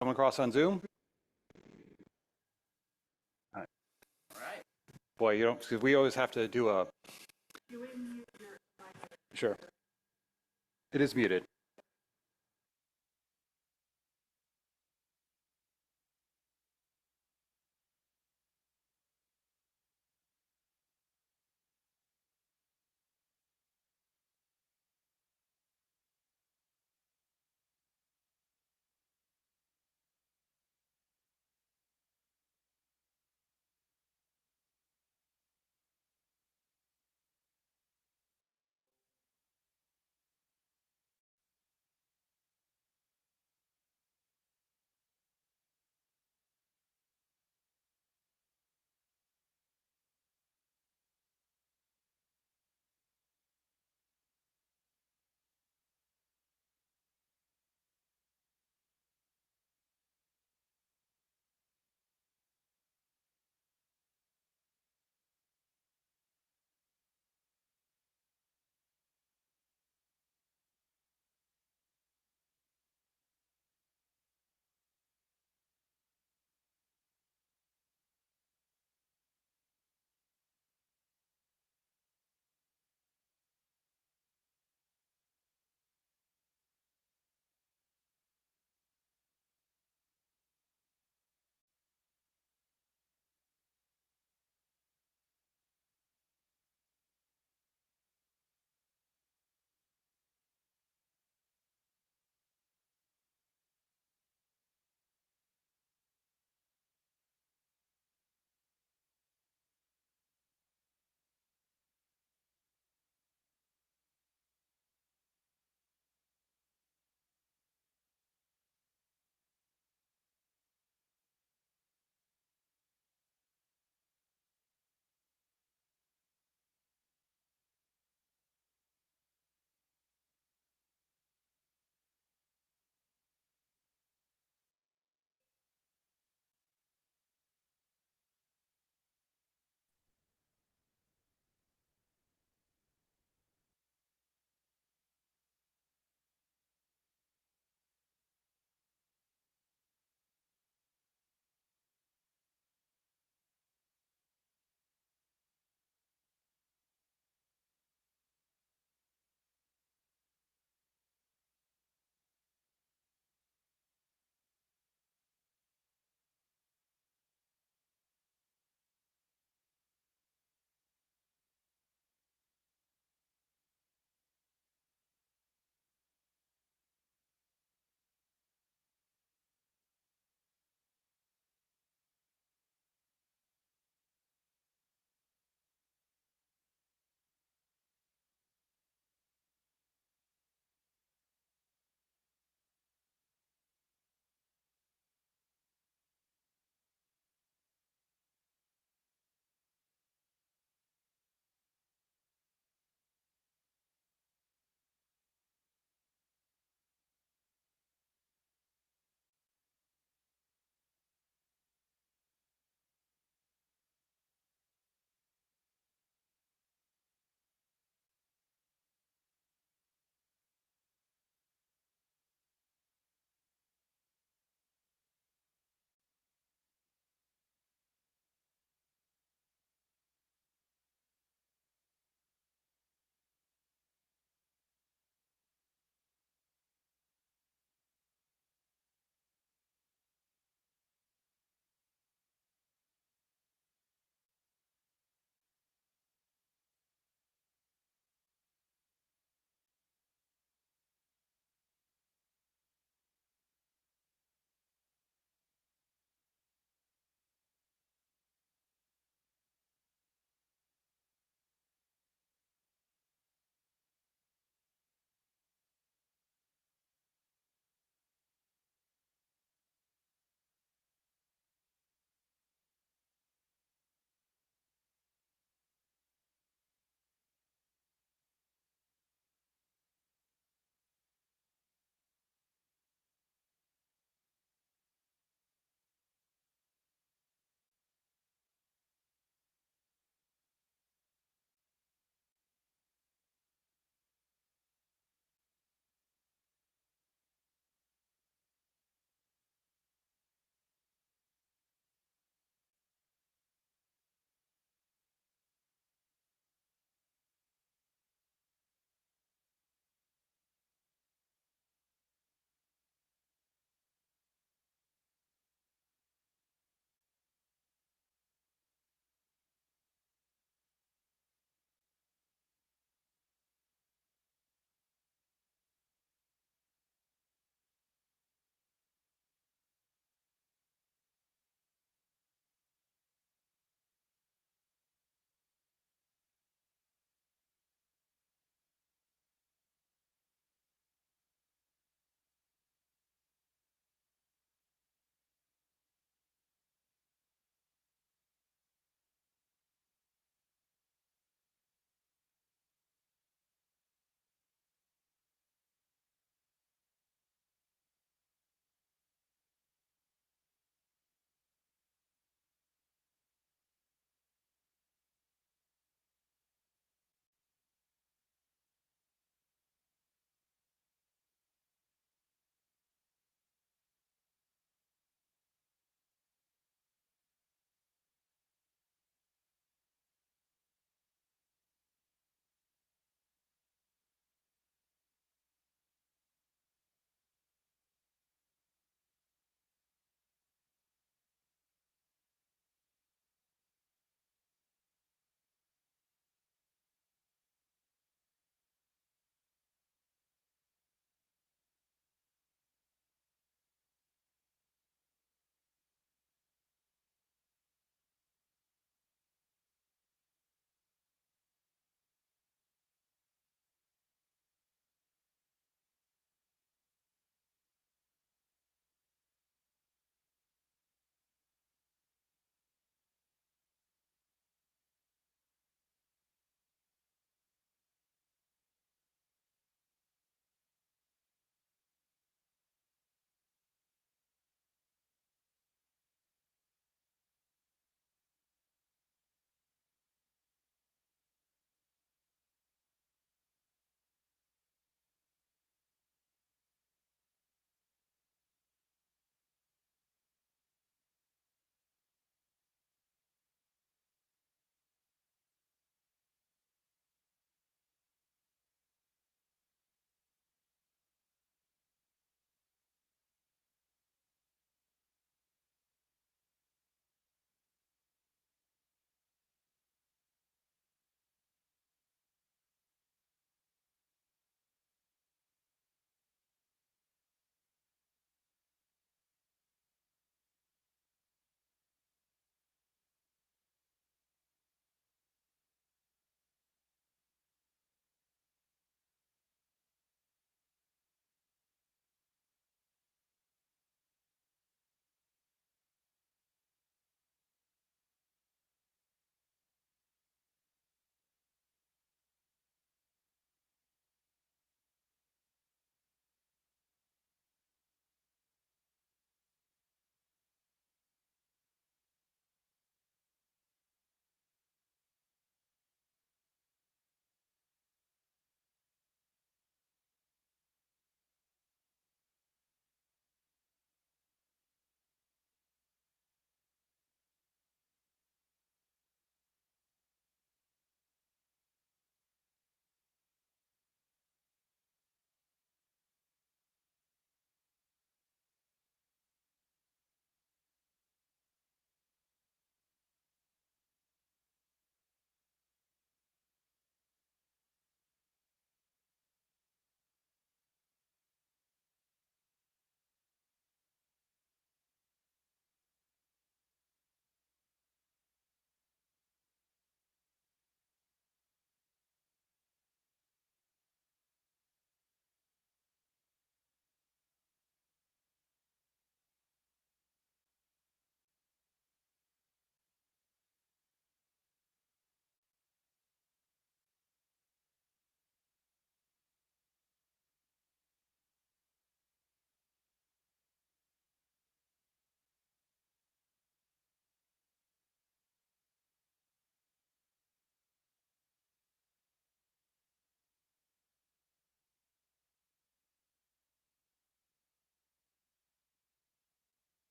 Come across on Zoom? All right. All right. Boy, you don't, because we always have to do a, sure. It is muted.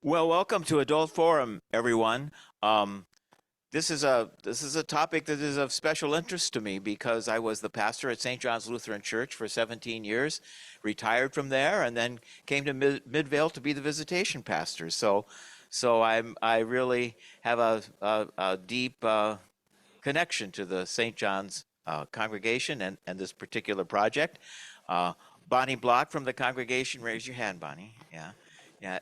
Well, welcome to Adult Forum, everyone. This is a topic that is of special interest to me because I was the pastor at St. John's Lutheran Church for 17 years, retired from there, and then came to Midvale to be the visitation pastor. So I really have a deep connection to the St. John's congregation and this particular project. Uh, Bonnie Block from the congregation, raise your hand, Bonnie. Yeah, yeah,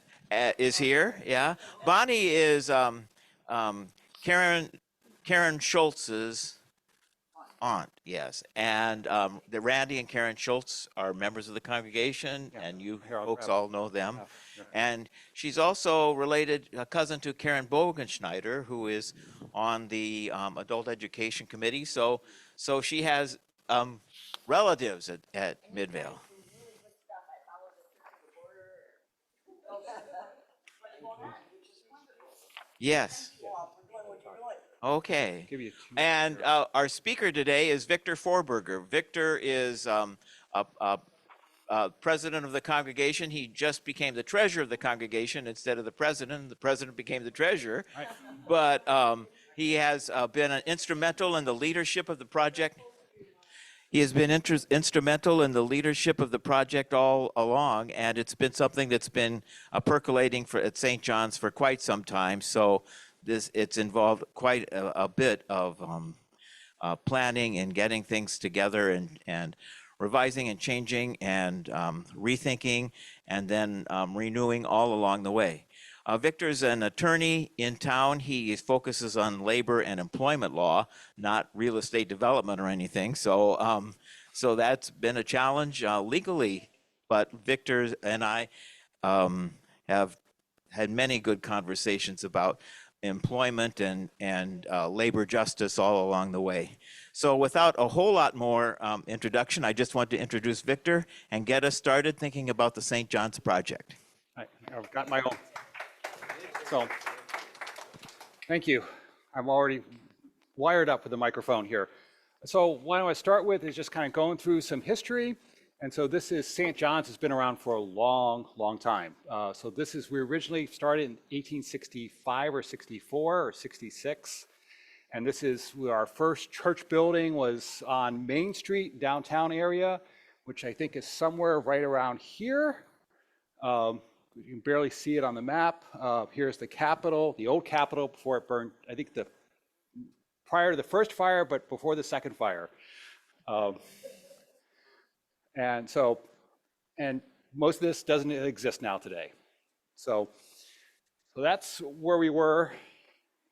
is here. Yeah, Bonnie is um, Karen Schultz's aunt. Yes, and the Randy and Karen Schultz are members of the congregation, Yeah, and you here, folks all know them. yeah. And she's also related, a cousin to Karen Bogenschneider, who is on the adult education committee. So she has relatives at Midvale. Yes. Okay. Give you two. And our speaker today is Victor Forberger. Victor is president of the congregation. He just became the treasurer of the congregation instead of the president. The president became the treasurer. Right. But he has been instrumental in the leadership of the project. He has been instrumental in the leadership of the project all along, and it's been something that's been percolating at St. John's for quite some time. So it's involved quite a bit of planning and getting things together and revising and changing and rethinking and then renewing all along the way. Victor's an attorney in town. He focuses on labor and employment law, not real estate development or anything. So that's been a challenge legally. But Victor and I have had many good conversations about employment and labor justice all along the way. So without a whole lot more introduction, I just want to introduce Victor and get us started thinking about the St. John's project. I've got my own. So, thank you. I'm already wired up with the microphone here. So what I want to start with is just kind of going through some history. And so this is St. John's has been around for a long, long time. So we originally started in 1865 or 64 or 66. And this is our first church building was on Main Street, downtown area, which I think is somewhere right around here. You can barely see it on the map. Here's the Capitol, the old Capitol before it burned, I think prior to the first fire, but before the second fire. And most of this doesn't exist now today. So that's where we were.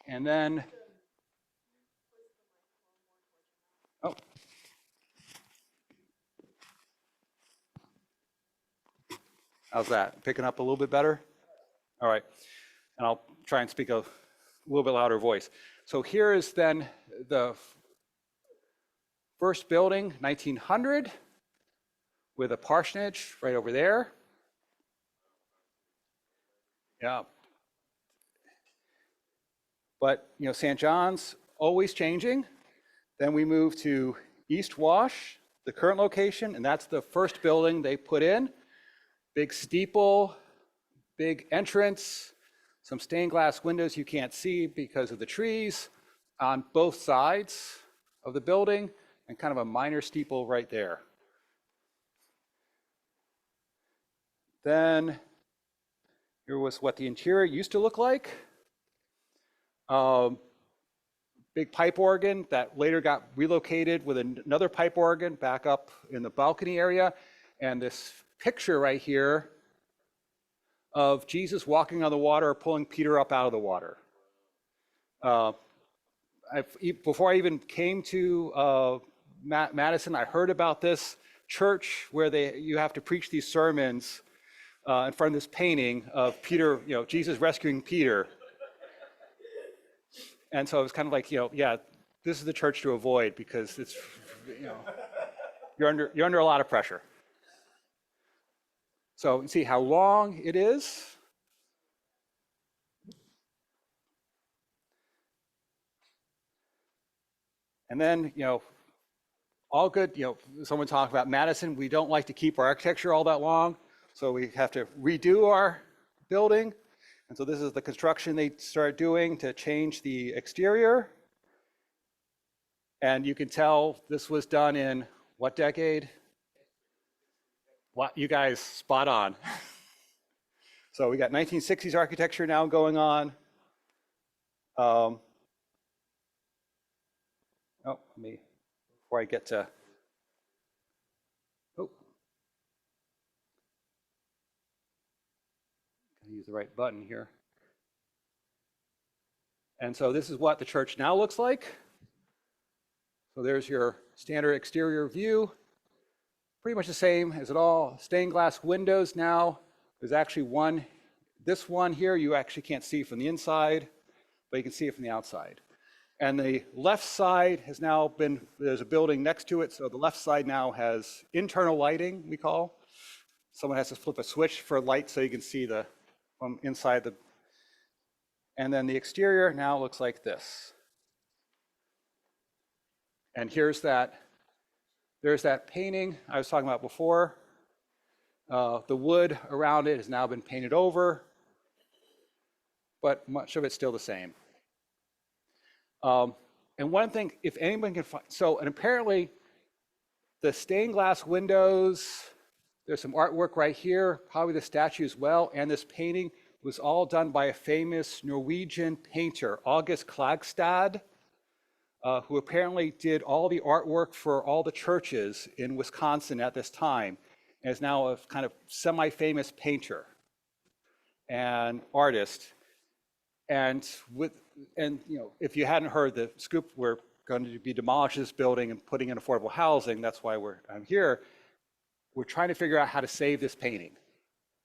And then, oh. How's that? Picking up a little bit better? All right. And I'll try and speak a little bit louder voice. So here is then the first building, 1900, with a parsonage right over there. Yeah. But, St. John's, always changing. Then we move to East Wash, the current location, and that's the first building they put in. Big steeple, big entrance, some stained glass windows you can't see because of the trees on both sides of the building, and kind of a minor steeple right there. Then here was what the interior used to look like. Big pipe organ that later got relocated with another pipe organ back up in the balcony area, and this picture right here of Jesus walking on the water, pulling Peter up out of the water. Before I even came to Madison, I heard about this church where you have to preach these sermons in front of this painting of Peter, Jesus rescuing Peter. And so it was kind of like, yeah, this is the church to avoid because it's, you're under a lot of pressure. So you see how long it is. And then, all good, someone talked about Madison. We don't like to keep our architecture all that long. So we have to redo our building. And so this is the construction they started doing to change the exterior. And you can tell this was done in what decade? What, you guys spot on. So we got 1960s architecture now going on. Before I get to, gotta use the right button here. And so this is what the church now looks like. So there's your standard exterior view. Pretty much the same as it all. Stained glass windows now. There's actually one, this one here you actually can't see from the inside, but you can see it from the outside. And the left side has now been, there's a building next to it, so the left side now has internal lighting, we call. Someone has to flip a switch for light so you can see the from inside the, and then the exterior now looks like this. And here's that, there's that painting I was talking about before. The wood around it has now been painted over, but much of it's still the same. And one thing, if anyone can find, so, and apparently the stained glass windows, there's some artwork right here, probably the statue as well, and this painting was all done by a famous Norwegian painter, August Klagstad, who apparently did all the artwork for all the churches in Wisconsin at this time, and is now a kind of semi-famous painter and artist. And you know, if you hadn't heard the scoop, we're going to be demolishing this building and putting in affordable housing. That's why I'm here. We're trying to figure out how to save this painting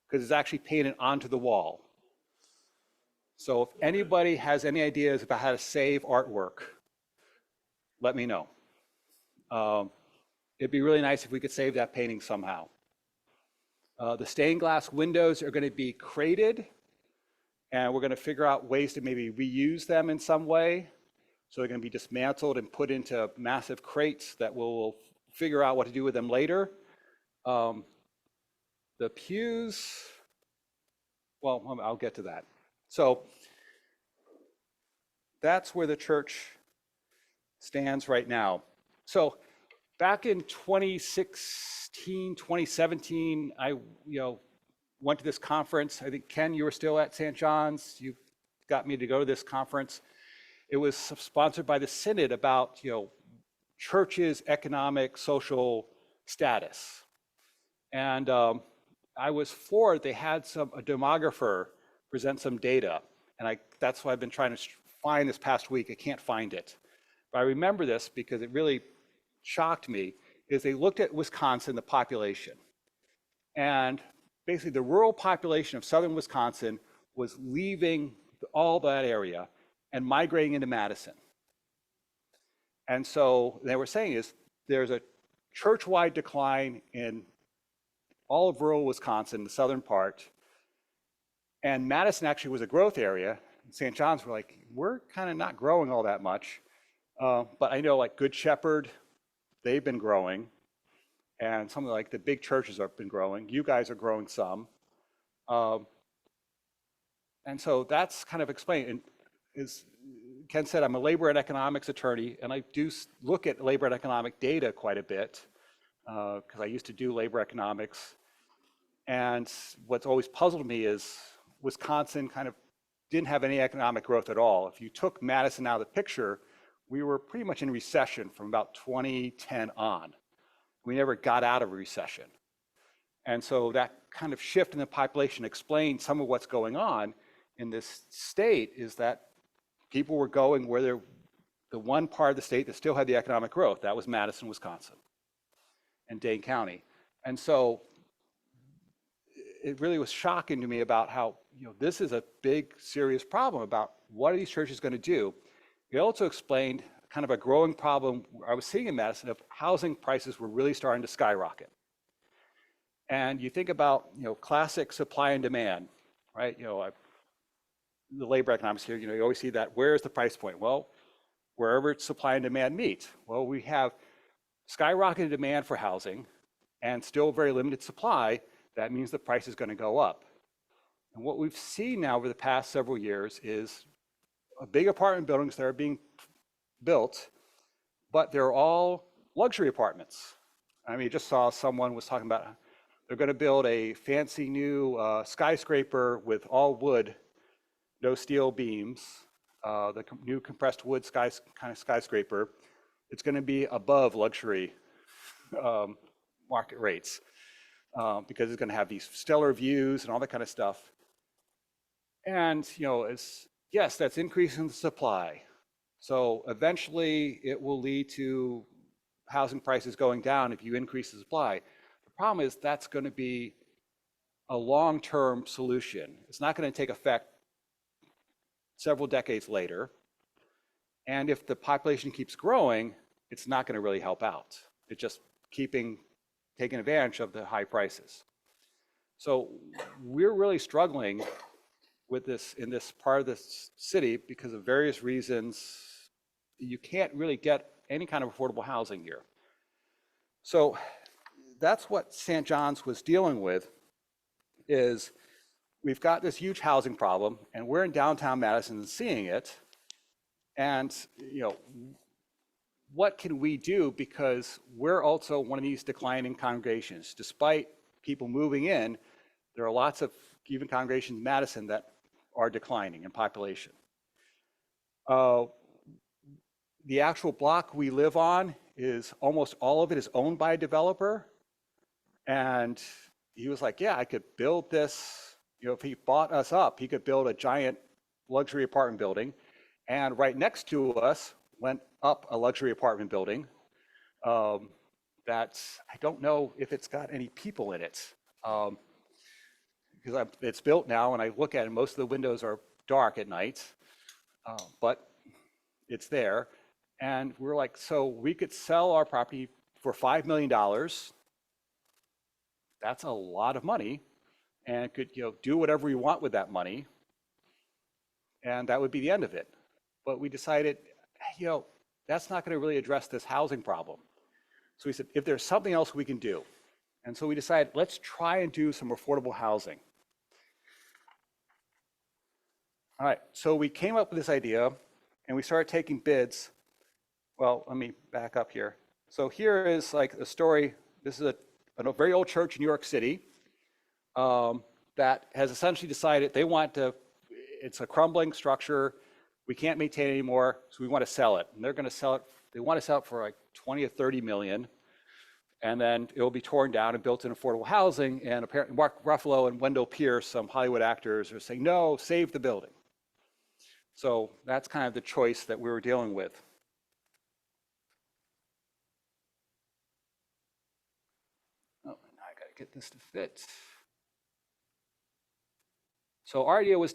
because it's actually painted onto the wall. So if anybody has any ideas about how to save artwork, let me know. It'd be really nice if we could save that painting somehow. The stained glass windows are going to be crated, and we're going to figure out ways to maybe reuse them in some way. So they're going to be dismantled and put into massive crates that we'll figure out what to do with them later. The pews, well, I'll get to that. So that's where the church stands right now. So back in 2016, 2017, I went to this conference. I think, Ken, you were still at St. John's. You got me to go to this conference. It was sponsored by the Synod about churches' economic, social status. And I was for it. They had a demographer present some data. And that's what I've been trying to find this past week. I can't find it. But I remember this because it really shocked me, is they looked at Wisconsin, the population. And basically the rural population of southern Wisconsin was leaving all that area and migrating into Madison. And so they were saying is there's a church-wide decline in all of rural Wisconsin, the southern part. And Madison actually was a growth area. St. John's were like, we're kind of not growing all that much. But I know like Good Shepherd, they've been growing. And some of like the big churches have been growing. You guys are growing some. And so that's kind of explained. And as Ken said, I'm a labor and economics attorney, and I do look at labor and economic data quite a bit because I used to do labor economics. And what's always puzzled me is Wisconsin kind of didn't have any economic growth at all. If you took Madison out of the picture, we were pretty much in recession from about 2010 on. We never got out of a recession. And so that kind of shift in the population explained some of what's going on in this state, is that people were going where they're the one part of the state that still had the economic growth. That was Madison, Wisconsin, and Dane County. And so it really was shocking to me about how this is a big, serious problem about what are these churches going to do. It also explained kind of a growing problem I was seeing in Madison of housing prices were really starting to skyrocket. And you think about classic supply and demand, right? The labor economics here, you always see that. Where is the price point? Well, wherever supply and demand meet. Well, we have skyrocketed demand for housing and still very limited supply. That means the price is going to go up. And what we've seen now over the past several years is big apartment buildings that are being built, but they're all luxury apartments. I mean, just saw someone was talking about they're going to build a fancy new skyscraper with all wood, no steel beams, new compressed wood kind of skyscraper. It's going to be above luxury market rates because it's going to have these stellar views and all that kind of stuff. And yes, that's increasing the supply. So eventually it will lead to housing prices going down if you increase the supply. The problem is that's going to be a long-term solution. It's not going to take effect several decades later. And if the population keeps growing, it's not going to really help out. It's just taking advantage of the high prices. So we're really struggling with this in this part of the city because of various reasons. You can't really get any kind of affordable housing here. So that's what St. John's was dealing with, is we've got this huge housing problem and we're in downtown Madison and seeing it. And what can we do, because we're also one of these declining congregations. Despite people moving in, there are lots of even congregations in Madison that are declining in population. The actual block we live on is almost all of it is owned by a developer. And he was like, yeah, I could build this. If he bought us up, he could build a giant luxury apartment building. And right next to us went up a luxury apartment building that I don't know if it's got any people in it. Because it's built now, and I look at it, most of the windows are dark at night, but it's there. And we're like, so we could sell our property for $5 million. That's a lot of money, and could do whatever we want with that money, and that would be the end of it. But we decided, that's not going to really address this housing problem. So we said, if there's something else we can do. And so we decided, let's try and do some affordable housing. All right, so we came up with this idea and we started taking bids. Well, let me back up here. So here is like a story. This is a very old church in New York City that has essentially decided they want to, it's a crumbling structure. We can't maintain it anymore, so we want to sell it. And they're going to sell it, they want to sell it for like 20 or 30 million. And then it will be torn down and built in affordable housing. And apparently Mark Ruffalo and Wendell Pierce, some Hollywood actors, are saying, no, save the building. So that's kind of the choice that we were dealing with. Oh, now I got to get this to fit. So our idea was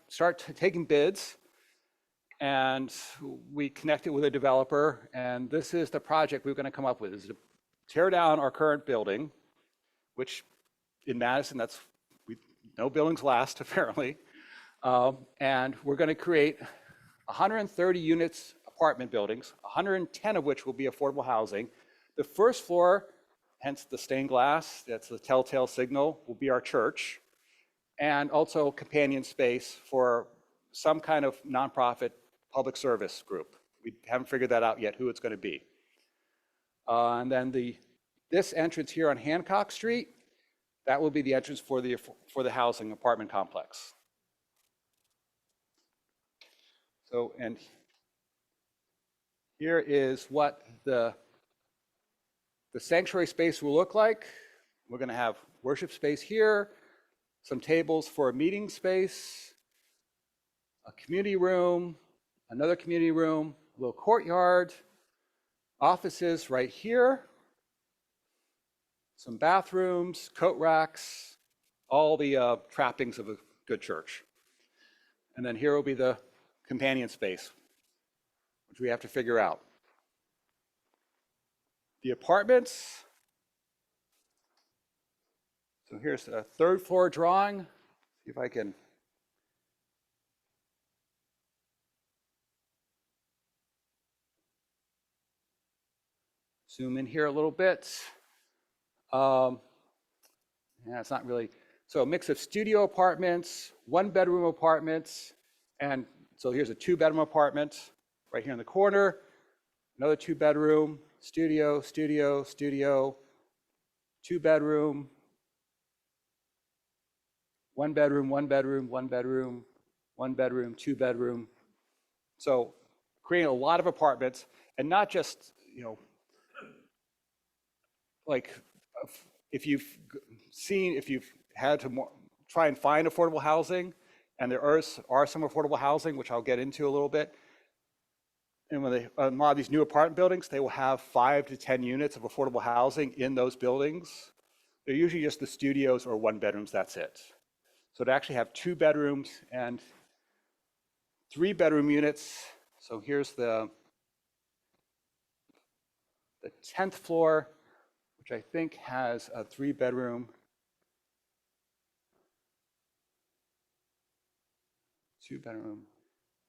start taking bids, and we connected with a developer, and this is the project we were going to come up with, is to tear down our current building, which in Madison, no buildings last apparently, and we're going to create 130 units apartment buildings, 110 of which will be affordable housing. The first floor, hence the stained glass, that's the telltale signal, will be our church, and also companion space for some kind of nonprofit public service group. We haven't figured that out yet, who it's going to be. And then this entrance here on Hancock Street, that will be the entrance for the housing apartment complex. So, and here is what the sanctuary space will look like. We're going to have worship space here, some tables for a meeting space, a community room, another community room, a little courtyard, offices right here, some bathrooms, coat racks, all the trappings of a good church. And then here will be the companion space, which we have to figure out. The apartments. So here's a third floor drawing. See if I can. Zoom in here a little bit. Yeah, it's not really. So a mix of studio apartments, 1-bedroom apartments, and so here's a 2-bedroom apartment right here in the corner, another 2-bedroom, studio, studio, studio, 2-bedroom, 1-bedroom, 1-bedroom, 1-bedroom, 1-bedroom, 2-bedroom. So creating a lot of apartments, and not just, like if you've if you've had to try and find affordable housing, and there are some affordable housing, which I'll get into a little bit. And when a lot of these new apartment buildings, they will have 5 to 10 units of affordable housing in those buildings. They're usually just the studios or 1-bedrooms, that's it. So to actually have 2 bedrooms and 3-bedroom units. So here's the 10th floor, which I think has a 3-bedroom, 2-bedroom.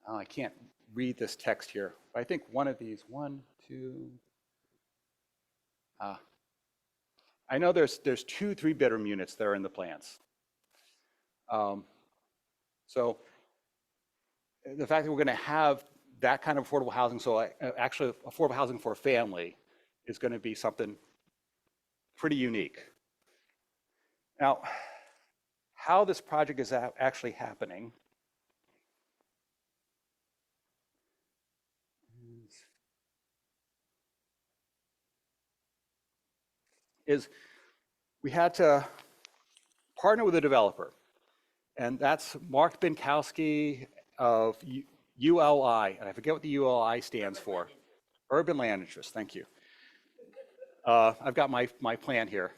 Oh, I can't read this text here. But I think one of these, 1, 2. I know there's 2 3-bedroom units that are in the plans. So the fact that we're going to have that kind of affordable housing, so actually affordable housing for a family, is going to be something pretty unique. Now, how this project is actually happening is we had to partner with a developer, and that's Mark Binkowski of ULI, and I forget what the ULI stands for. Urban Land Interest, thank you. I've got my plan here.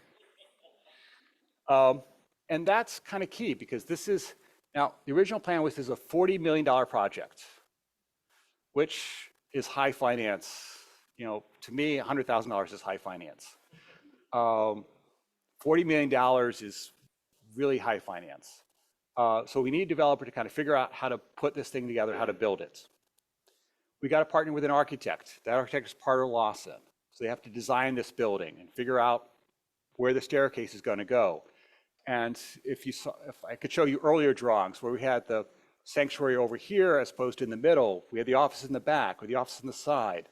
And that's kind of key because this is, now the original plan was this is a $40 million project, which is high finance. To me, $100,000 is high finance. $40 million is really high finance. So we need a developer to kind of figure out how to put this thing together, how to build it. We got to partner with an architect. That architect is Parter Lawson. So they have to design this building and figure out where the staircase is going to go. And if I could show you earlier drawings where we had the sanctuary over here as opposed to in the middle, we had the office in the back or the office on the side.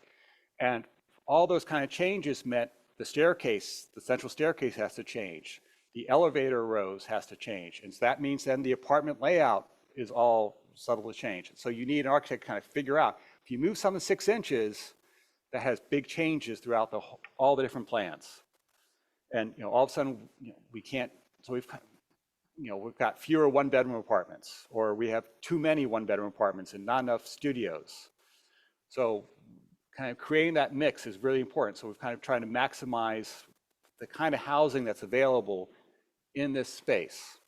And all those kind of changes meant the staircase, the central staircase has to change. The elevator rows has to change. And so that means then the apartment layout is all subtle to change. So you need an architect to kind of figure out, if you move something 6 inches, that has big changes throughout all the different plans. And all of a sudden, we can't, so we've got fewer 1-bedroom apartments, or we have too many 1-bedroom apartments and not enough studios. So kind of creating that mix is really important. So we've kind of trying to maximize the kind of housing that's available in this space.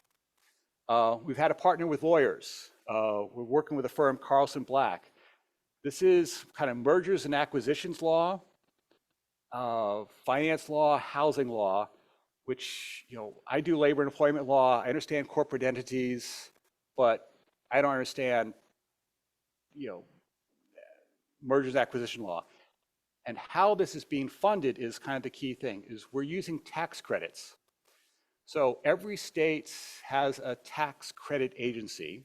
We've had a partner with lawyers. We're working with a firm, Carlson Black. This is kind of mergers and acquisitions law, finance law, housing law, which, I do labor and employment law. I understand corporate entities, but I don't understand, mergers and acquisition law. And how this is being funded is kind of the key thing, is we're using tax credits. So every state has a tax credit agency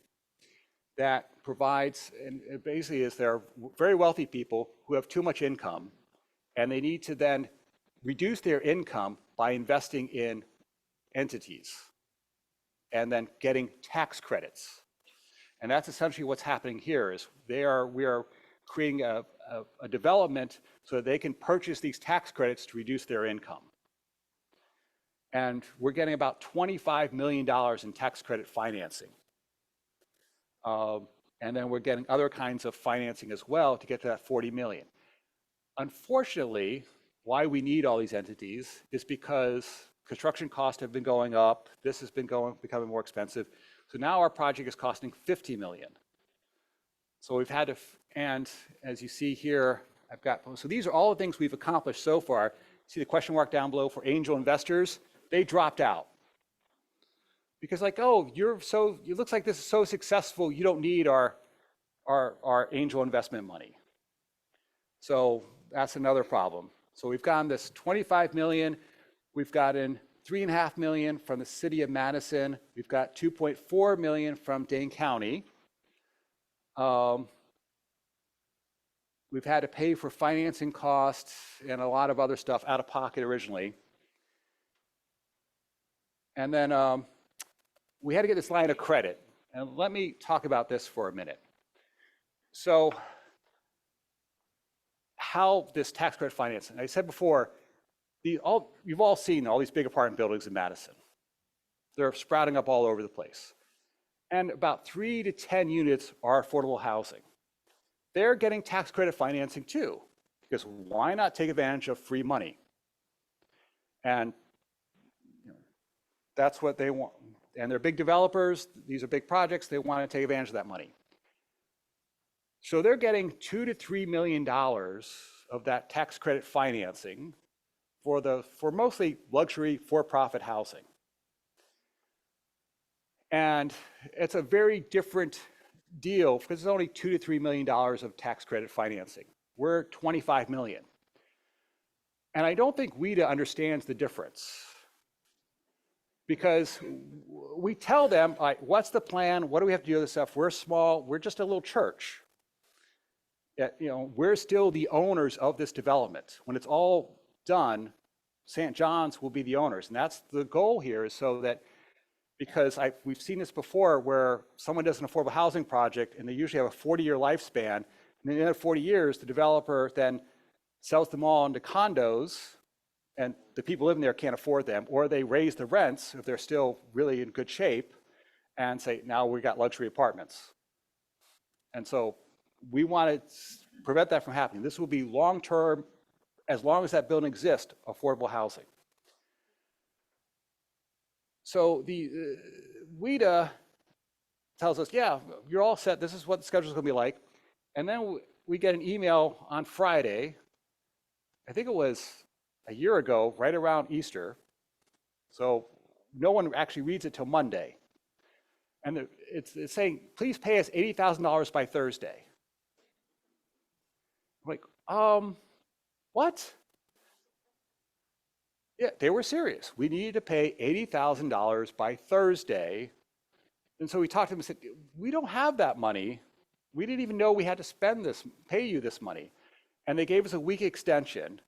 that provides, and it basically is there are very wealthy people who have too much income, and they need to then reduce their income by investing in entities and then getting tax credits. And that's essentially what's happening here is we are creating a development so that they can purchase these tax credits to reduce their income. And we're getting about $25 million in tax credit financing. And then we're getting other kinds of financing as well to get to that 40 million. Unfortunately, why we need all these entities is because construction costs have been going up. This has been becoming more expensive. So now our project is costing 50 million. So we've had to, and as you see here, so these are all the things we've accomplished so far. See the question mark down below for angel investors? They dropped out. Because like, oh, it looks like this is so successful, you don't need our angel investment money. So that's another problem. So we've gotten this 25 million, we've gotten 3.5 million from the city of Madison. We've got 2.4 million from Dane County. We've had to pay for financing costs and a lot of other stuff out of pocket originally. And then we had to get this line of credit. And let me talk about this for a minute. So how this tax credit financing, I said before, you've all seen all these big apartment buildings in Madison. They're sprouting up all over the place. And about 3 to 10 units are affordable housing. They're getting tax credit financing too, because why not take advantage of free money? And that's what they want. And they're big developers. These are big projects. They want to take advantage of that money. So they're getting $2 to $3 million of that tax credit financing for mostly luxury for-profit housing. And it's a very different deal because it's only $2 to $3 million of tax credit financing. We're 25 million. And I don't think WIDA understands the difference, because we tell them, like, what's the plan? What do we have to do with this stuff? We're small. We're just a little church. We're still the owners of this development. When it's all done, St. John's will be the owners. And that's the goal here, is so that, because we've seen this before where someone does an affordable housing project and they usually have a 40-year lifespan. And in the end of 40 years, the developer then sells them all into condos, and the people living there can't afford them, or they raise the rents if they're still really in good shape and say, now we got luxury apartments. And so we want to prevent that from happening. This will be long-term, as long as that building exists, affordable housing. So the WIDA tells us, yeah, you're all set. This is what the schedule is going to be like. And then we get an email on Friday. I think it was a year ago, right around Easter. So no one actually reads it till Monday. And it's saying, please pay us $80,000 by Thursday. I'm like, what? Yeah, they were serious. We needed to pay $80,000 by Thursday. And so we talked to them and said, we don't have that money. We didn't even know we had to spend this, pay you this money. And they gave us a week extension.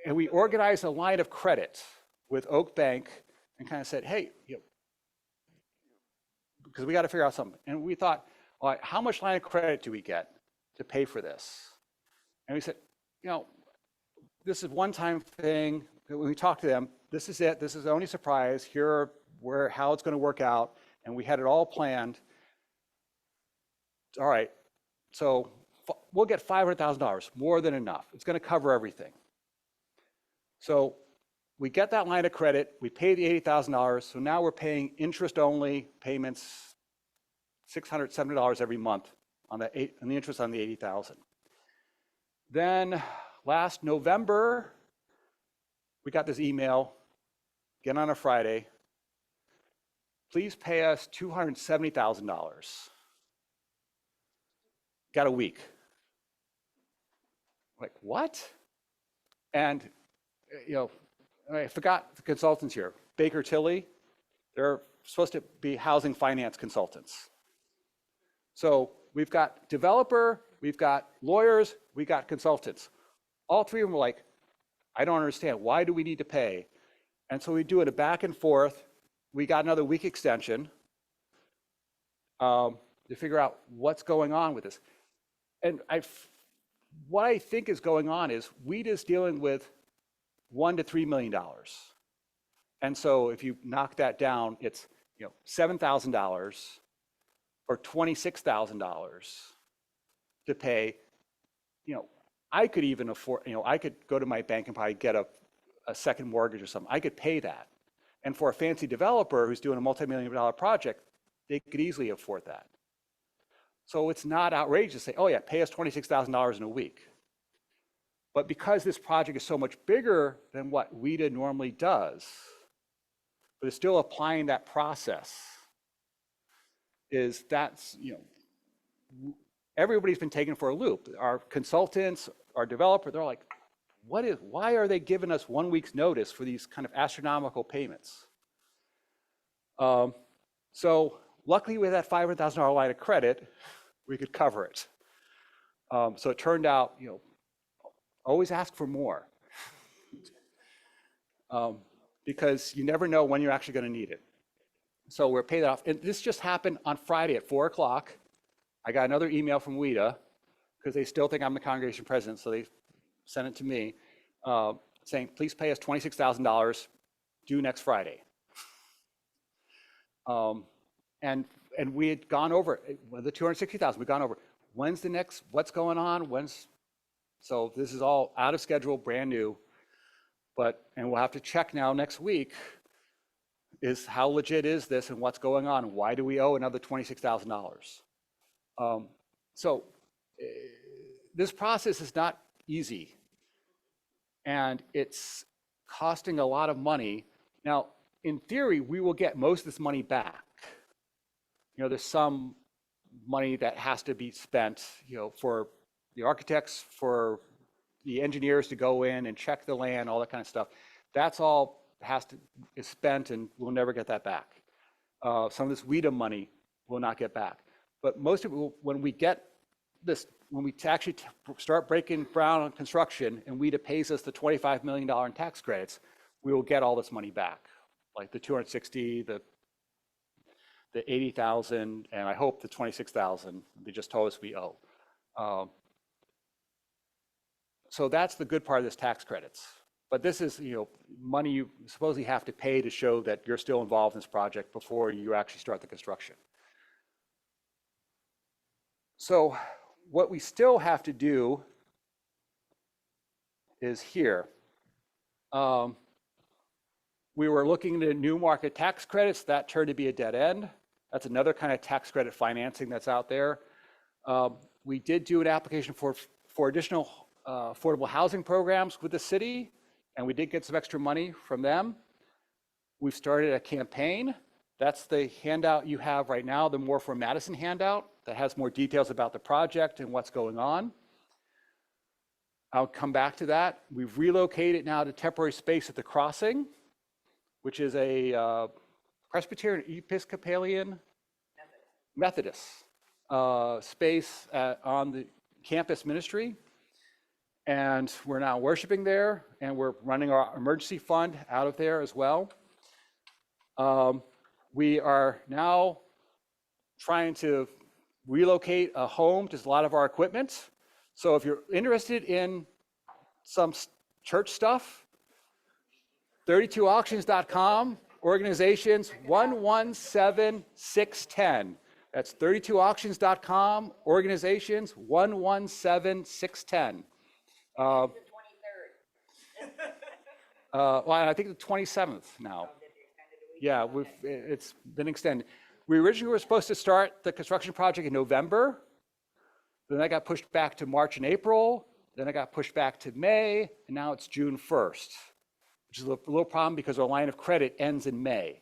And we organized a line of credit with Oak Bank and kind of said, hey, because we got to figure out something. And we thought, all right, how much line of credit do we get to pay for this? And we said, this is one-time thing. When we talked to them, this is it. This is the only surprise. Here are how it's going to work out. And we had it all planned. All right, so we'll get $500,000, more than enough. It's going to cover everything. So we get that line of credit. We pay the $80,000. So now we're paying interest-only payments, $600, $700 every month on the interest on the $80,000. Then last November, we got this email, again on a Friday. Please pay us $270,000. Got a week. Like, what? And, I forgot the consultants here. Baker Tilly, they're supposed to be housing finance consultants. So we've got developer, we've got lawyers, we got consultants. All three of them were like, I don't understand. Why do we need to pay? And so we do it a back and forth. We got another week extension to figure out what's going on with this. And what I think is going on is WIDA is dealing with $1 to $3 million. And so if you knock that down, it's $7,000 or $26,000 to pay. I could even afford, I could go to my bank and probably get a second mortgage or something. I could pay that. And for a fancy developer who's doing a multi-million-dollar project, they could easily afford that. So it's not outrageous to say, oh yeah, pay us $26,000 in a week. But because this project is so much bigger than what WIDA normally does, but it's still applying that process, everybody's been taken for a loop. Our consultants, our developer, they're like, why are they giving us 1 week's notice for these kind of astronomical payments? So luckily with that $500,000 line of credit, we could cover it. So it turned out, always ask for more. Because you never know when you're actually going to need it. So we're paid off. And this just happened on Friday at 4 o'clock. I got another email from WIDA because they still think I'm the congregation president, so they sent it to me saying, please pay us $26,000 due next Friday. And we had gone over the $260,000. We've gone over. When's the next? What's going on? So this is all out of schedule, brand new. And we'll have to check now next week is how legit is this and what's going on? Why do we owe another $26,000? So this process is not easy, and it's costing a lot of money. Now, in theory, we will get most of this money back. There's some money that has to be spent, for the architects, for the engineers to go in and check the land, all that kind of stuff. That's all is spent, and we'll never get that back. Some of this WIDA money we'll not get back. But most of it, when we get this, when we actually start breaking ground on construction and WIDA pays us the $25 million in tax credits, we will get all this money back, like the 260, the 80,000, and I hope the 26,000 they just told us we owe. So that's the good part of this tax credits. But this is, money you supposedly have to pay to show that you're still involved in this project before you actually start the construction. So what we still have to do is here. We were looking at new market tax credits. That turned to be a dead end. That's another kind of tax credit financing that's out there. We did do an application for additional affordable housing programs with the city, and we did get some extra money from them. We've started a campaign. That's the handout you have right now, the More for Madison handout that has more details about the project and what's going on. I'll come back to that. We've relocated now to temporary space at the crossing, which is a Presbyterian Episcopalian Methodist space on the campus ministry. And we're now worshiping there, and we're running our emergency fund out of there as well. We are now trying to relocate a home to a lot of our equipment. So if you're interested in some church stuff, 32auctions.com, organizations 117610. That's 32auctions.com, organizations 117610. The 23rd. Well, I think the 27th now. Yeah, it's been extended. We originally were supposed to start the construction project in November. Then that got pushed back to March and April. Then it got pushed back to May, and now it's June 1st, which is a little problem because our line of credit ends in May.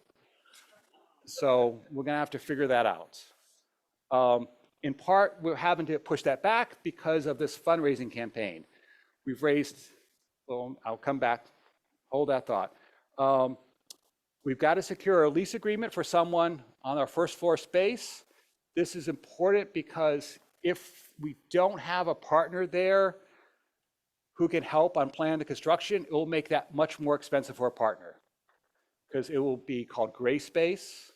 So we're going to have to figure that out. In part, we're having to push that back because of this fundraising campaign. We've raised, well, I'll come back, hold that thought. We've got to secure a lease agreement for someone on our first floor space. This is important because if we don't have a partner there who can help on plan the construction, it will make that much more expensive for a partner because it will be called gray space.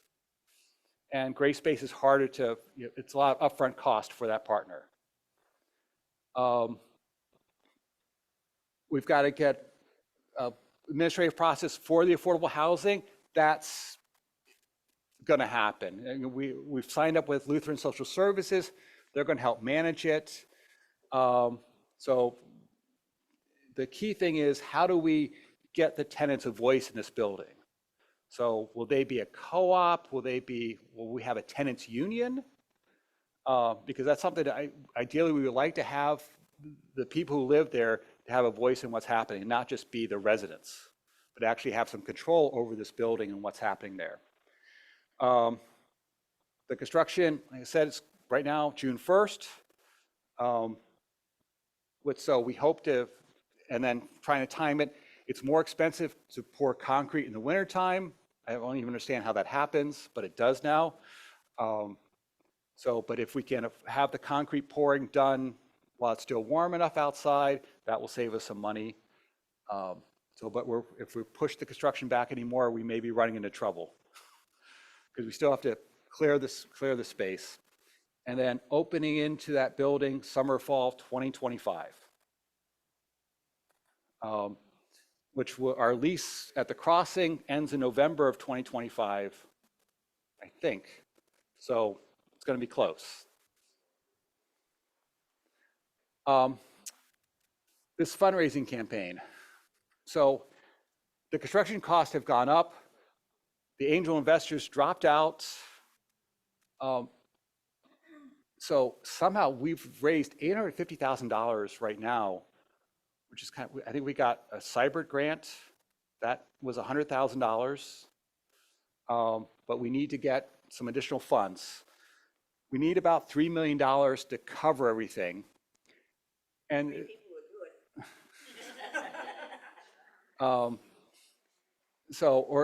And gray space is harder to, it's a lot of upfront cost for that partner. We've got to get an administrative process for the affordable housing. That's going to happen. And we've signed up with Lutheran Social Services. They're going to help manage it. So the key thing is, how do we get the tenants a voice in this building? So will they be a co-op? Will we have a tenants union? Because that's something that ideally we would like to have the people who live there to have a voice in what's happening, and not just be the residents, but actually have some control over this building and what's happening there. The construction, like I said, it's right now June 1st. So we hope to and then trying to time it. It's more expensive to pour concrete in the wintertime. I don't even understand how that happens, but it does now. But if we can have the concrete pouring done while it's still warm enough outside, that will save us some money. If we push the construction back anymore, we may be running into trouble because we still have to clear the space. And then opening into that building summer, fall 2025. Our lease at the crossing ends in November of 2025, I think. So it's going to be close. This fundraising campaign. So the construction costs have gone up. The angel investors dropped out. So somehow we've raised $850,000 right now, which is I think we got a cyber grant. That was $100,000. But we need to get some additional funds. We need about $3 million to cover everything. And or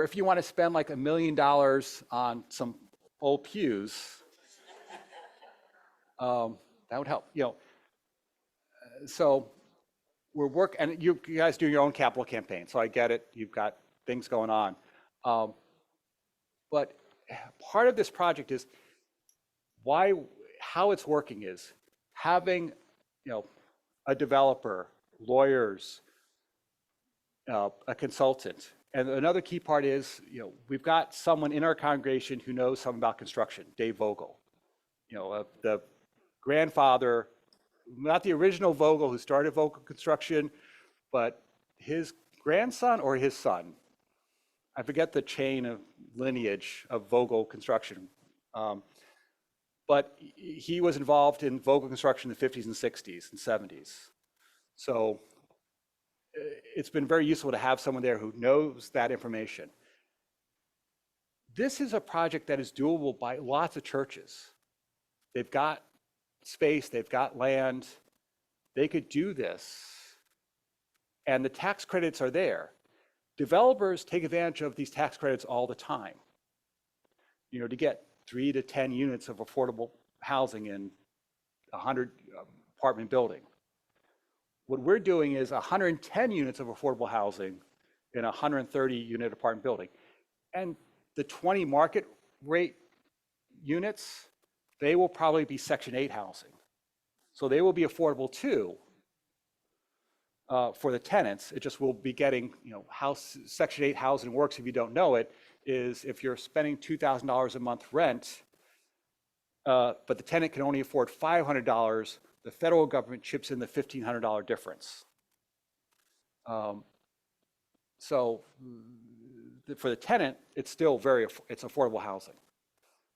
if you want to spend like $1 million on some old pews, that would help. So we're working, and you guys do your own capital campaign, so I get it. You've got things going on, but part of this project is how it's working is having a developer, lawyers, a consultant. And another key part is, we've got someone in our congregation who knows something about construction, Dave Vogel. The grandfather, not the original Vogel who started Vogel Construction, but his grandson or his son. I forget the chain of lineage of Vogel Construction. But he was involved in Vogel Construction in the 50s and 60s and 70s. So it's been very useful to have someone there who knows that information. This is a project that is doable by lots of churches. They've got space, they've got land, they could do this, and the tax credits are there. Developers take advantage of these tax credits all the time, to get 3 to 10 units of affordable housing in a 100 apartment building. What we're doing is 110 units of affordable housing in a 130 unit apartment building. And the 20 market rate units, they will probably be Section 8 housing. So they will be affordable too for the tenants. It just will be getting, how Section 8 housing works, if you don't know it, is if you're spending $2,000 a month rent, but the tenant can only afford $500, the federal government chips in the $1,500 difference. So for the tenant, it's still it's affordable housing.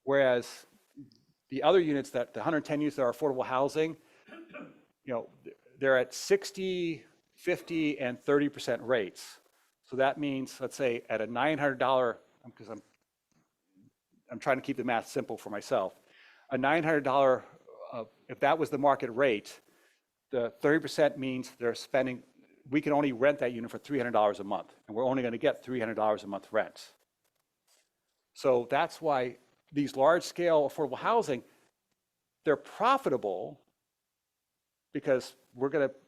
Whereas the other units, the 110 units that are affordable housing, they're at 60, 50, and 30% rates. So that means, let's say, at a $900, because I'm trying to keep the math simple for myself, a $900, if that was the market rate, the 30% means we can only rent that unit for $300 a month, and we're only going to get $300 a month rent. So that's why these large-scale affordable housing, they're profitable because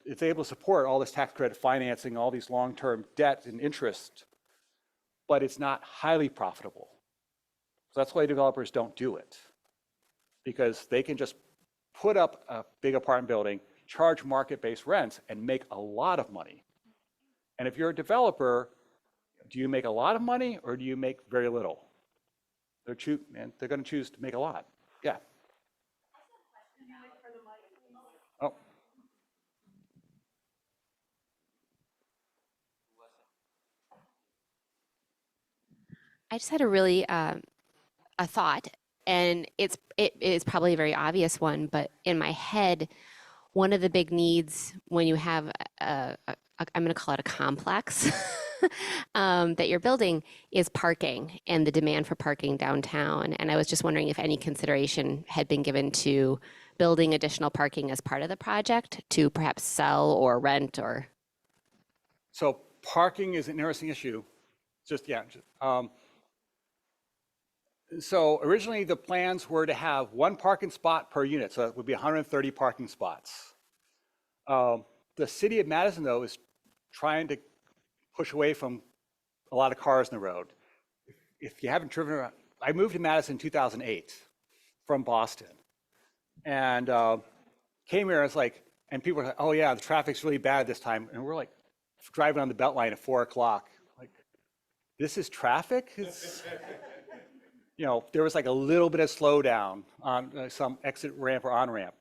it's able to support all this tax credit financing, all these long-term debt and interest, but it's not highly profitable. So that's why developers don't do it, because they can just put up a big apartment building, charge market-based rents, and make a lot of money. And if you're a developer, do you make a lot of money or do you make very little? They're going to choose to make a lot. Yeah. Oh. I just had a thought, and it is probably a very obvious one, but in my head, one of the big needs when you have I'm going to call it a complex that you're building is parking and the demand for parking downtown. And I was just wondering if any consideration had been given to building additional parking as part of the project to perhaps sell or rent or. So parking is an interesting issue. So originally the plans were to have one parking spot per unit, so it would be 130 parking spots. The city of Madison, though, is trying to push away from a lot of cars on the road. If you haven't driven around, I moved to Madison in 2008 from Boston, and came here. And it's like, and people were like, "Oh yeah, the traffic's really bad this time," and we're like driving on the Beltline at 4 o'clock. Like, this is traffic? You know, there was like a little bit of slowdown on some exit ramp or on ramp.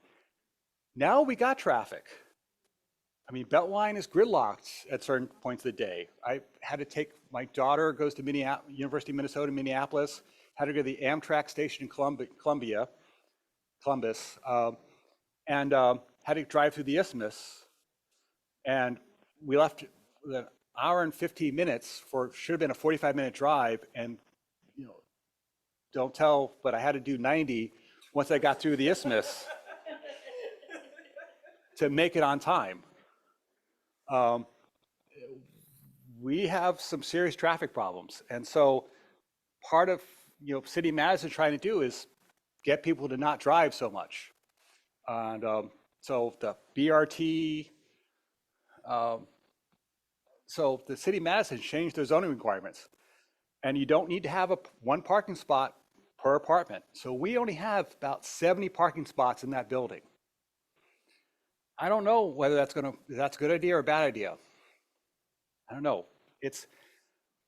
Now we got traffic. I mean, Beltline is gridlocked at certain points of the day. I had to take, my daughter goes to University of Minnesota, Minneapolis, had to go to the Amtrak station in Columbus, and had to drive through the Isthmus. And we left an hour and 15 minutes for, should have been a 45-minute drive. And, you know, don't tell, but I had to do 90 once I got through the Isthmus to make it on time. We have some serious traffic problems. And so part of, you know, City of Madison trying to do is get people to not drive so much. And so the BRT, so the City of Madison changed their zoning requirements. And you don't need to have one parking spot per apartment. So we only have about 70 parking spots in that building. I don't know whether that's a good idea or a bad idea. I don't know.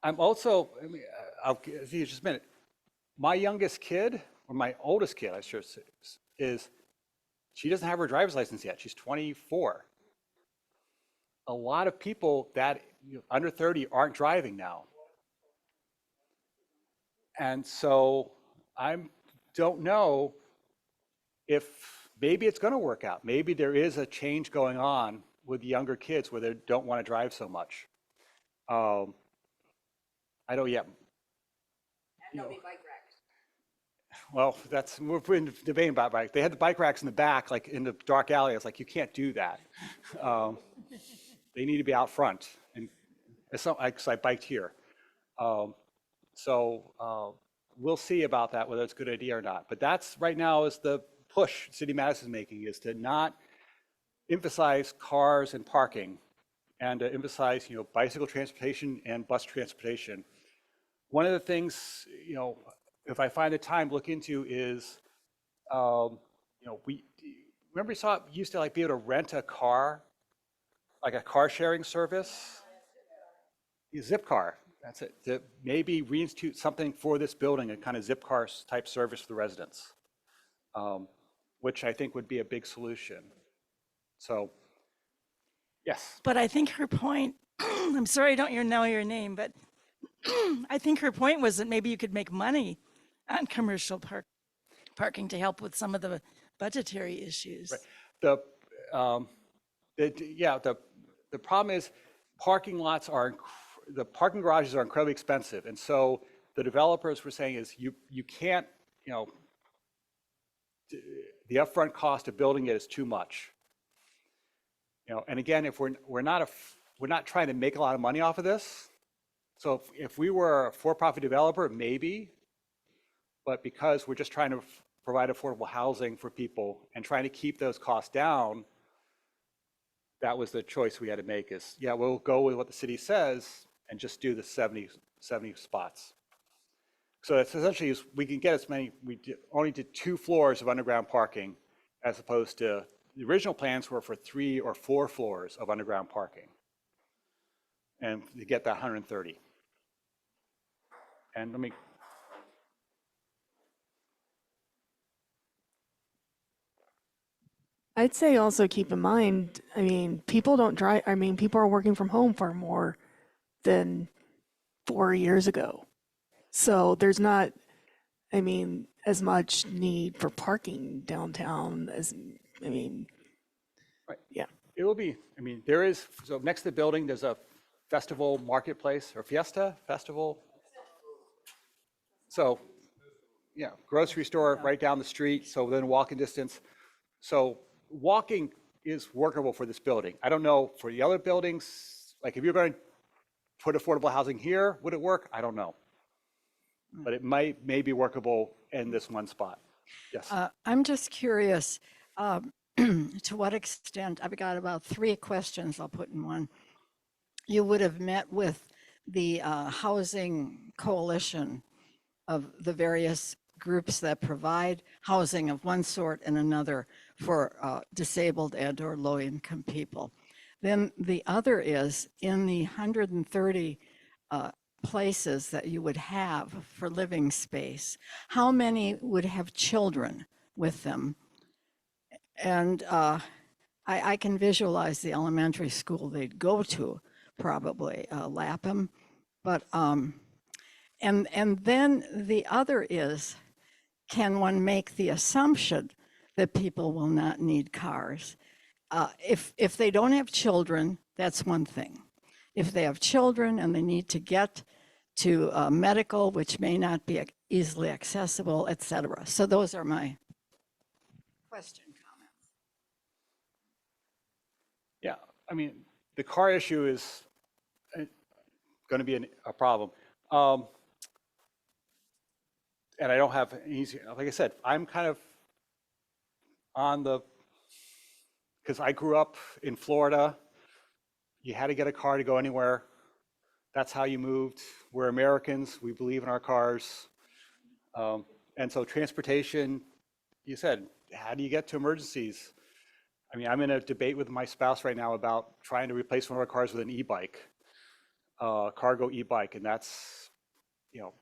I'm also, I mean, I'll give you just a minute. My youngest kid, or my oldest kid, I should say, she doesn't have her driver's license yet. She's 24. A lot of people that under 30 aren't driving now. And so I don't know if maybe it's going to work out. Maybe there is a change going on with younger kids where they don't want to drive so much. I don't yet. And there'll be bike racks. Well, we've been debating about bike. They had the bike racks in the back, like in the dark alley. It's like, you can't do that. They need to be out front. And it's not like, I biked here. So we'll see about that, whether it's a good idea or not. But that's right now is the push City of Madison is making, is to not emphasize cars and parking, and to emphasize, you know, bicycle transportation and bus transportation. One of the things, you know, if I find the time to look into is, you know, remember used to like be able to rent a car, like a car sharing service? Zipcar, that's it. To maybe reinstitute something for this building, a kind of Zipcar type service for the residents, which I think would be a big solution. So, yes. But I think her point, I'm sorry I don't know your name, but I think her point was that maybe you could make money on commercial parking to help with some of the budgetary issues. Right. The problem is parking lots the parking garages are incredibly expensive. And so the developers were saying is you can't, you know, the upfront cost of building it is too much. You know, and again, if we're not trying to make a lot of money off of this. So if we were a for-profit developer, maybe, but because we're just trying to provide affordable housing for people and trying to keep those costs down, that was the choice we had to make is, yeah, we'll go with what the city says and just do the 70 spots. So it's essentially, we can get as many, only did 2 floors of underground parking as opposed to the original plans were for 3 or 4 floors of underground parking. And to get that 130. And let me. I'd say also keep in mind, I mean, people don't drive, I mean, people are working from home far more than 4 years ago. So there's not, I mean, as much need for parking downtown as, I mean, Right. Yeah. It will be, I mean, there is, so next to the building, there's a festival marketplace or fiesta festival. So, yeah, grocery store right down the street, so within walking distance. So walking is workable for this building. I don't know for the other buildings, Like if you're going to put affordable housing here, would it work? I don't know. But it may be workable in this one spot. Yes. I'm just curious, to what extent, I've got about 3 questions I'll put in one. You would have met with the housing coalition of the various groups that provide housing of one sort and another for disabled and or low-income people. Then the other is in the 130 places that you would have for living space, how many would have children with them? And I can visualize the elementary school they'd go to, probably Lapham. But and then the other is, can one make the assumption that people will not need cars? If they don't have children, that's one thing. If they have children and they need to get to medical, which may not be easily accessible, et cetera. So those are my question comments. Yeah, I mean, the car issue is going to be a problem. And I don't have an easy, like I said, I'm kind of on the, because I grew up in Florida. You had to get a car to go anywhere. That's how you moved. We're Americans. We believe in our cars. And so transportation, you said, how do you get to emergencies? I mean, I'm in a debate with my spouse right now about trying to replace one of our cars with an e-bike, cargo e-bike, and that's, you know,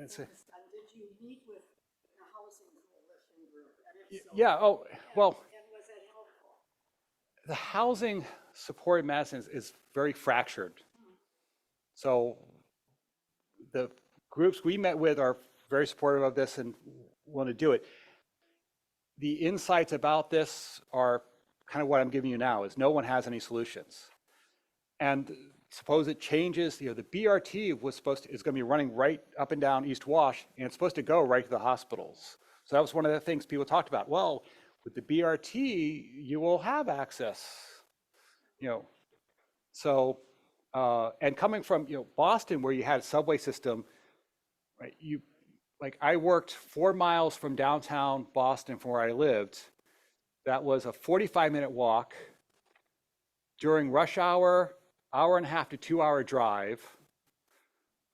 it's a, Did you meet with the housing coalition group? And if so, yeah, oh, well, and was it helpful? the housing support in Madison is very fractured. So the groups we met with are very supportive of this and want to do it. The insights about this are kind of what I'm giving you now, is no one has any solutions. And suppose it changes, you know, the BRT was is going to be running right up and down East Wash, and it's supposed to go right to the hospitals. So that was one of the things people talked about. Well, with the BRT, you will have access, you know. So, and coming from, you know, Boston, where you had a subway system, right? Like I worked 4 miles from downtown Boston from where I lived. That was a 45-minute walk during rush hour, hour and a half to 2 hour drive,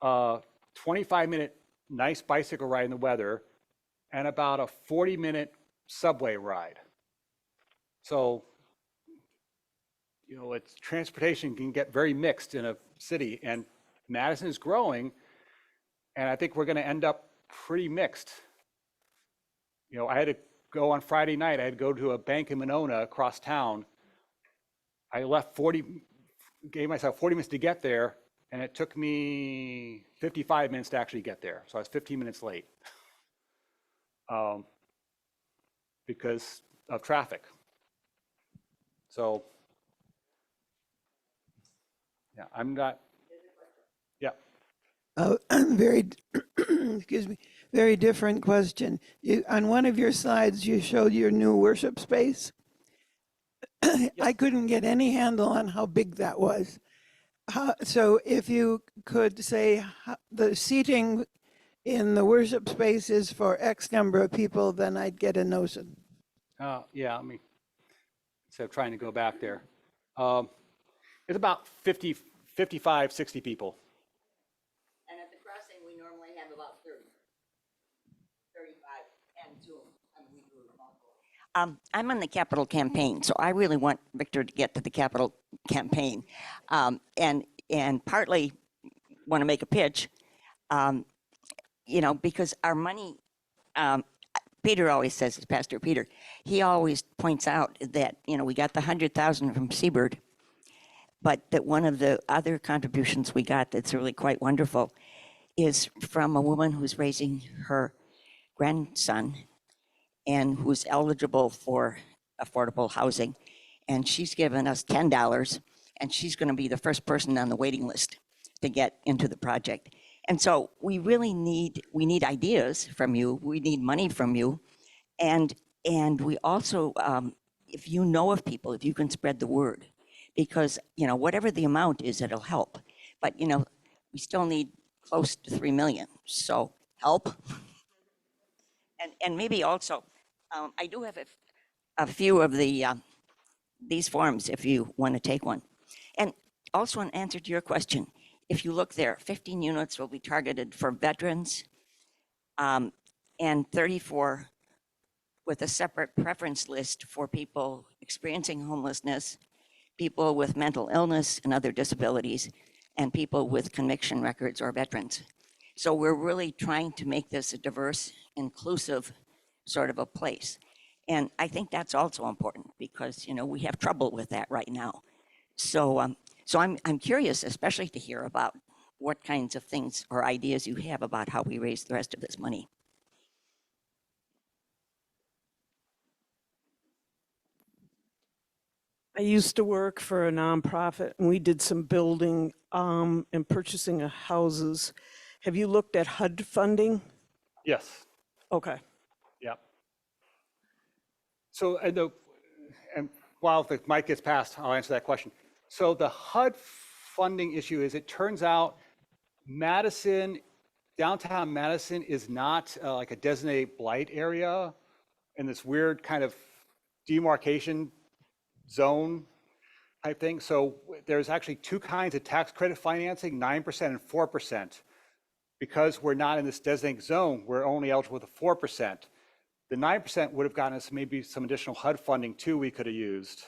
25-minute nice bicycle ride in the weather, and about a 40-minute subway ride. So, you know, it's transportation can get very mixed in a city, and Madison is growing, and I think we're going to end up pretty mixed. You know, I had to go on Friday night, I had to go to a bank in Monona across town. I left gave myself 40 minutes to get there, and it took me 55 minutes to actually get there. So I was 15 minutes late because of traffic. So, yeah, I'm not, yeah. Very, excuse me, very different question. On one of your slides, you showed your new worship space. I couldn't get any handle on how big that was. So if you could say the seating in the worship space is for X number of people, then I'd get a notion. Yeah, I mean, instead of trying to go back there. It's about 50, 55, 60 people. And at the crossing, we normally have about 30, 35, and Zoom. I mean, we do it all. I'm on the capital campaign, so I really want Victor to get to the capital campaign. And partly want to make a pitch, you know, because our money, Peter always says, Pastor Peter, he always points out that, you know, we got the 100,000 from Seabird, but that one of the other contributions we got that's really quite wonderful is from a woman who's raising her grandson and who's eligible for affordable housing. And she's given us $10, and she's going to be the first person on the waiting list to get into the project. And so we really need ideas from you. We need money from you. And we also, if you know of people, if you can spread the word, because, you know, whatever the amount is, it'll help. But, you know, we still need close to 3 million, so help. And maybe also, I do have a few of these forms if you want to take one. And also an answer to your question, if you look there, 15 units will be targeted for veterans, and 34 with a separate preference list for people experiencing homelessness, people with mental illness and other disabilities, and people with conviction records or veterans. So we're really trying to make this a diverse, inclusive sort of a place. And I think that's also important because, you know, we have trouble with that right now. So, I'm curious, especially to hear about what kinds of things or ideas you have about how we raise the rest of this money. I used to work for a nonprofit and we did some building and purchasing of houses. Have you looked at HUD funding? Yes. Okay. Yep. So, and while the mic gets passed, I'll answer that question. So the HUD funding issue is, it turns out Madison, downtown Madison is not like a designated blight area in this weird kind of demarcation zone type thing. So there's actually two kinds of tax credit financing, 9% and 4%. Because we're not in this designated zone, we're only eligible with a 4%. The 9% would have gotten us maybe some additional HUD funding too we could have used.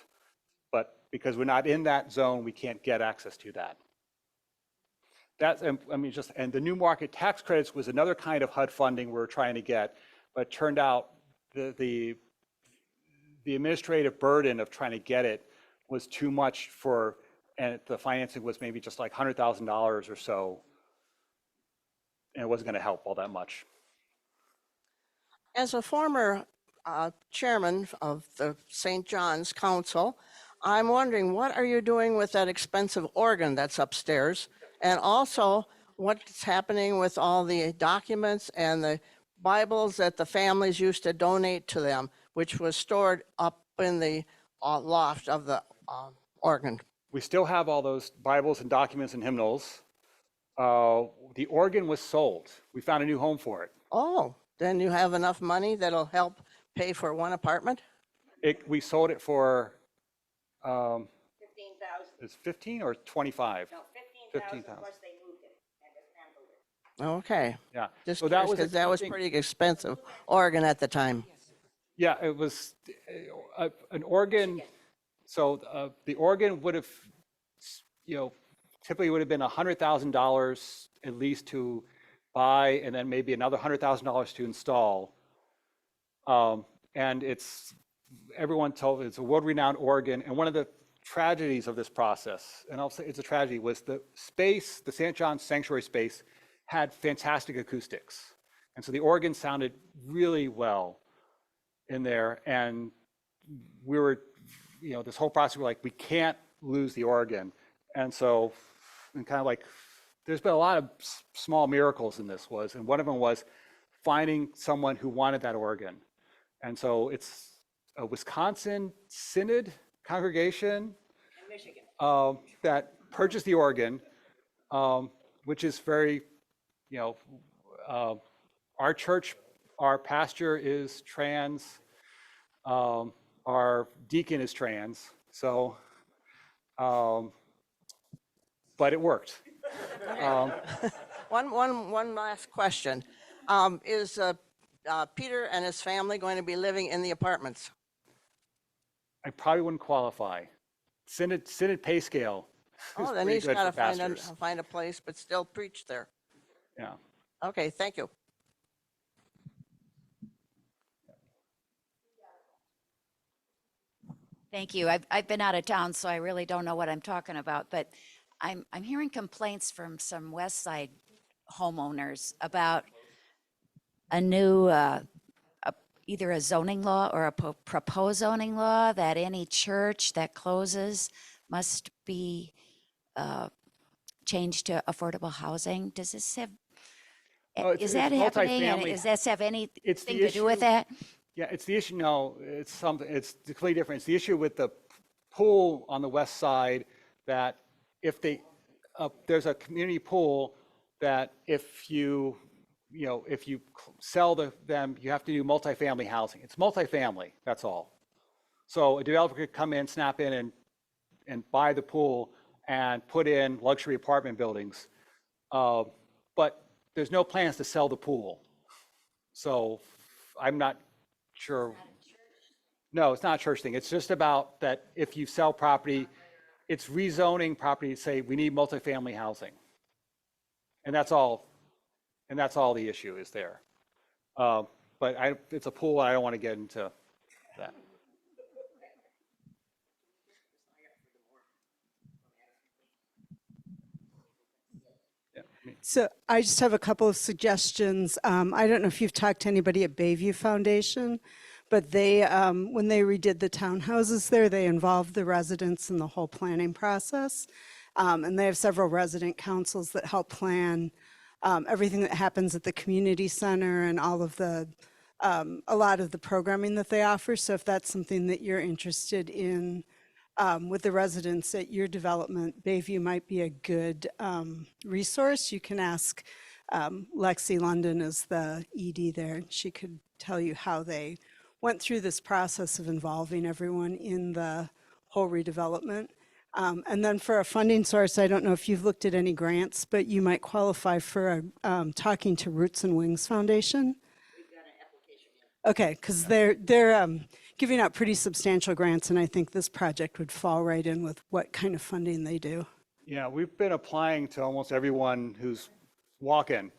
But because we're not in that zone, we can't get access to that. That's, I mean, just, and the new market tax credits was another kind of HUD funding we were trying to get, but it turned out the administrative burden of trying to get it was too much for, and the financing was maybe just like $100,000 or so, and it wasn't going to help all that much. As a former chairman of the St. John's Council, I'm wondering, what are you doing with that expensive organ that's upstairs? And also, what's happening with all the documents and the Bibles that the families used to donate to them, which was stored up in the loft of the organ? We still have all those Bibles and documents and hymnals. The organ was sold. We found a new home for it. Oh, then you have enough money that'll help pay for one apartment? We sold it for 15,000. it's 15 or 25? No, 15,000. 15,000 plus they moved it and dismantled it. Okay. Yeah. Just So that was because that was something- pretty expensive organ at the time. Yeah, it was an organ. So the organ would have, you know, typically would have been $100,000 at least to buy, and then maybe another $100,000 to install. And everyone told it's a world-renowned organ. And one of the tragedies of this process, and I'll say it's a tragedy, was the space, the St. John's Sanctuary space, had fantastic acoustics. And so the organ sounded really well in there. And we were, you know, this whole process, we're like, we can't lose the organ. And so, and kind of like, there's been a lot of small miracles in this and one of them was finding someone who wanted that organ. And so it's a Wisconsin Synod congregation that purchased the organ, which is very, you know, our church, our pastor is trans, our deacon is trans, so, but it worked. One last question. Is Peter and his family going to be living in the apartments? I probably wouldn't qualify. Synod pay scale is Oh, then pretty he's good got to for pastors. find a place, but still preach there. Yeah. Okay, thank you. Thank you. I've been out of town, so I really don't know what I'm talking about, but I'm hearing complaints from some West Side homeowners about a new, either a zoning law or a proposed zoning law that any church that closes must be changed to affordable housing. Does this have, is that happening? And multifamily. does this have anything It's the to do with issue- that? Yeah, it's the issue, no, it's completely different. It's the issue with the pool on the west side that if they, there's a community pool that if you sell them, you have to do multifamily housing. It's multifamily, that's all. So a developer could come in, snap in and buy the pool and put in luxury apartment buildings. But there's no plans to sell the pool. So I'm not sure. No, it's not a church thing. It's just about that if you sell property, it's rezoning property to say we need multifamily housing. And that's all. And that's all the issue is there. But it's a pool. I don't want to get into that. So I just have a couple of suggestions. I don't know if you've talked to anybody at Bayview Foundation, but they, when they redid the townhouses there, they involved the residents in the whole planning process. And they have several resident councils that help plan everything that happens at the community center and all of the, a lot of the programming that they offer. So if that's something that you're interested in with the residents at your development, Bayview might be a good resource. You can ask Lexi London is the ED there, and she could tell you how they went through this process of involving everyone in the whole redevelopment. And then for a funding source, I don't know if you've looked at any grants, but you might qualify for talking to Roots and Wings Foundation. Okay, because they're giving out pretty substantial grants, and I think this project would fall right in with what kind of funding they do. Yeah, we've been applying to almost everyone who's walking.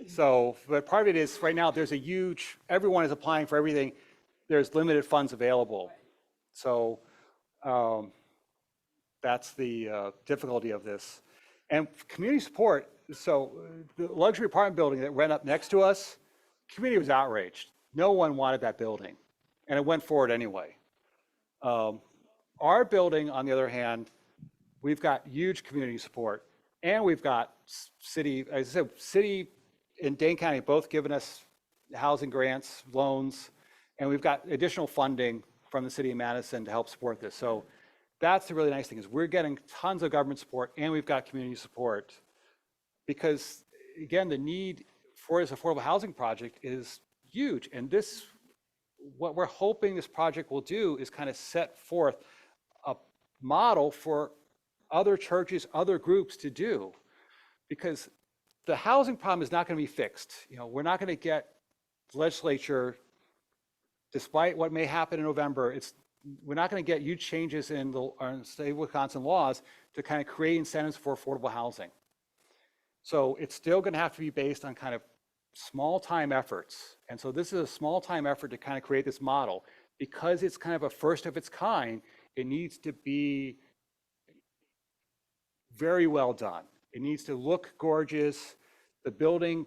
So, but part of it is right now there's a huge, everyone is applying for everything. There's limited funds available. So that's the difficulty of this. And community support, so the luxury apartment building that went up next to us, community was outraged. No one wanted that building, and it went forward anyway. Our building, on the other hand, we've got huge community support, and we've got city, as I said, city and Dane County both given us housing grants, loans, and we've got additional funding from the city of Madison to help support this. So that's the really nice thing is we're getting tons of government support, and we've got community support because, again, the need for this affordable housing project is huge. And this, what we're hoping this project will do is kind of set forth a model for other churches, other groups to do, because the housing problem is not going to be fixed. You know, we're not going to get the legislature, despite what may happen in November, we're not going to get huge changes in the state of Wisconsin laws to kind of create incentives for affordable housing. So it's still going to have to be based on kind of small time efforts. And so this is a small time effort to kind of create this model. Because it's kind of a first of its kind, it needs to be very well done. It needs to look gorgeous. The building,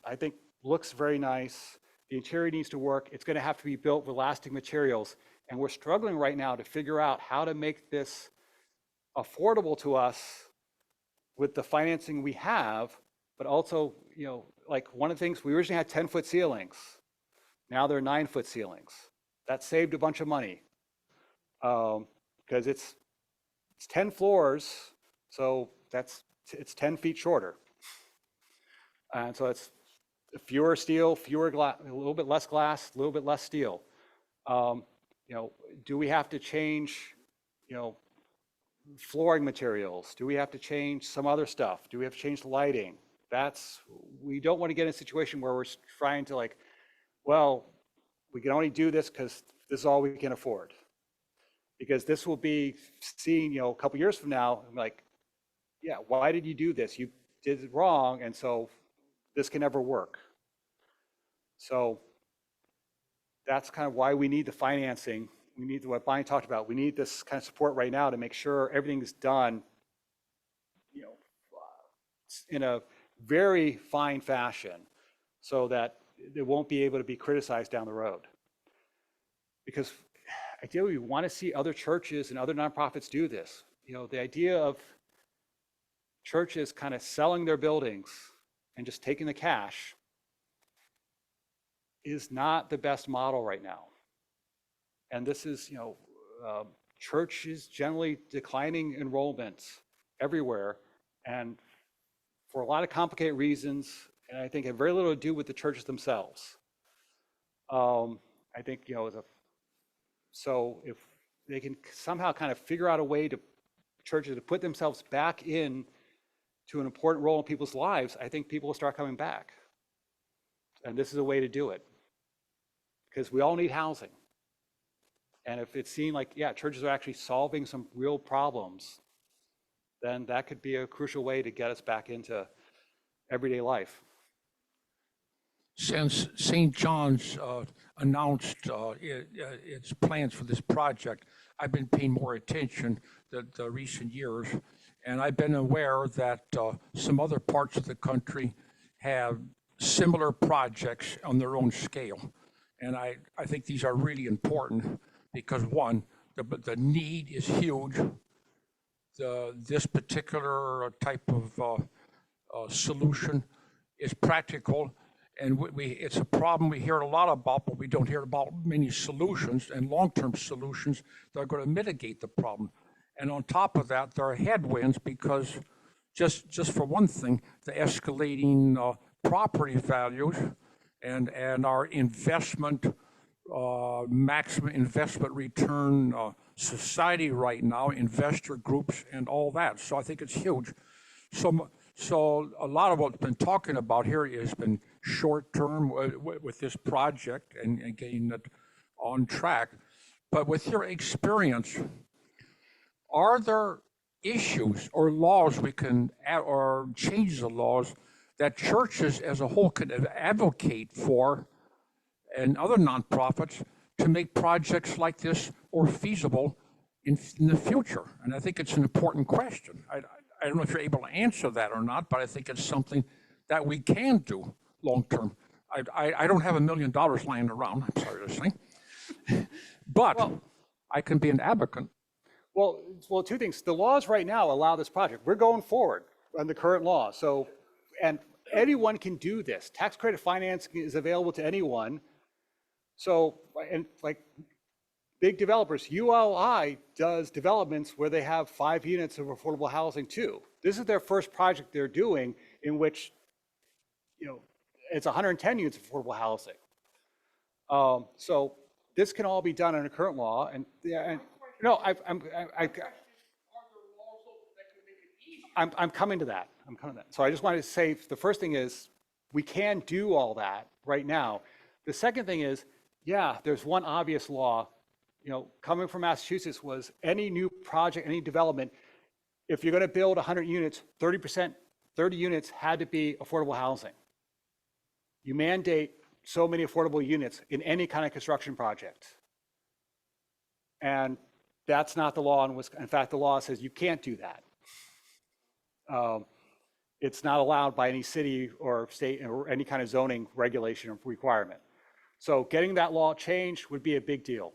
I think, looks very nice. The interior needs to work. It's going to have to be built with lasting materials. And we're struggling right now to figure out how to make this affordable to us with the financing we have, but also, you know, like one of the things, we originally had 10-foot ceilings. Now they're 9-foot ceilings. That saved a bunch of money because it's 10 floors, so it's 10 feet shorter. And so it's fewer steel, fewer glass, a little bit less glass, a little bit less steel. You know, do we have to change, you know, flooring materials? Do we have to change some other stuff? Do we have to change the lighting? We don't want to get in a situation where we're trying to like, well, we can only do this because this is all we can afford. Because this will be seen, you know, a couple years from now, like, yeah, why did you do this? You did it wrong, and so this can never work. So that's kind of why we need the financing. We need what Bonnie talked about. We need this kind of support right now to make sure everything is done, you know, in a very fine fashion so that it won't be able to be criticized down the road. Because ideally, we want to see other churches and other nonprofits do this. You know, the idea of churches kind of selling their buildings and just taking the cash is not the best model right now. And this is, churches generally declining enrollments everywhere, and for a lot of complicated reasons, and I think have very little to do with the churches themselves. I think, so if they can somehow kind of figure out a way to churches to put themselves back in to an important role in people's lives, I think people will start coming back. And this is a way to do it, because we all need housing. And if it seemed like, yeah, churches are actually solving some real problems, then that could be a crucial way to get us back into everyday life. Since St. John's announced its plans for this project, I've been paying more attention the recent years, and I've been aware that some other parts of the country have similar projects on their own scale. And I think these are really important because, one, the need is huge. This particular type of solution is practical, and it's a problem we hear a lot about, but we don't hear about many solutions and long-term solutions that are going to mitigate the problem. And on top of that, there are headwinds because just for one thing, the escalating property values and our investment, maximum investment return society right now, investor groups and all that. So I think it's huge. So a lot of what's been talking about here has been short-term with this project and getting it on track. But with your experience, are there issues or laws we can add or change the laws that churches as a whole could advocate for and other nonprofits to make projects like this more feasible in the future? And I think it's an important question. I don't know if you're able to answer that or not, but I think it's something that we can do long-term. I don't have $1 million lying around, I'm sorry to say, but I can be an advocate. Well, two things. The laws right now allow this project. We're going forward on the current law. So, and anyone can do this. Tax credit financing is available to anyone. So, and like big developers, ULI does developments where they have 5 units of affordable housing too. This is their first project they're doing in which, it's 110 units of affordable housing. So this can all be done under current law. And no, I'm coming to that. So I just wanted to say the first thing is we can do all that right now. The second thing is, yeah, there's one obvious law. Coming from Massachusetts was any new project, any development, if you're going to build 100 units, 30 units had to be affordable housing. You mandate so many affordable units in any kind of construction project. And that's not the law in Wisconsin. In fact, the law says you can't do that. It's not allowed by any city or state or any kind of zoning regulation or requirement. So getting that law changed would be a big deal.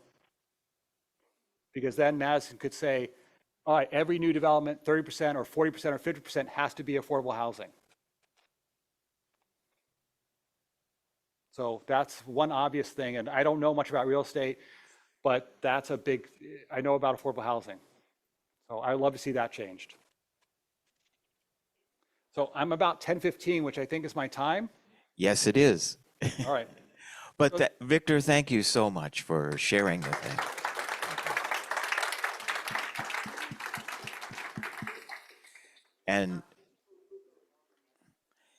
Because then Madison could say, all right, every new development, 30% or 40% or 50% has to be affordable housing. So that's one obvious thing. And I don't know much about real estate, but that's a big, I know about affordable housing. So I'd love to see that changed. So I'm about 10:15, which I think is my time. Yes, it is. All right. But Victor, thank you so much for sharing the thing. And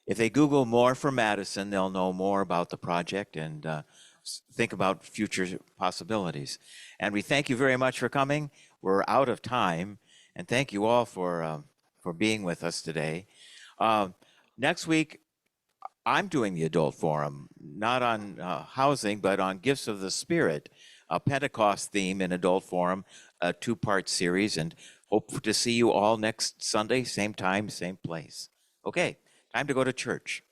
if they Google more for Madison, they'll know more about the project and think about future possibilities. And we thank you very much for coming. We're out of time, and thank you all for being with us today. Next week, I'm doing the Adult Forum, not on housing, but on Gifts of the Spirit, a Pentecost theme in Adult Forum, a 2-part series, and hope to see you all next Sunday, same time, same place. Okay, time to go to church.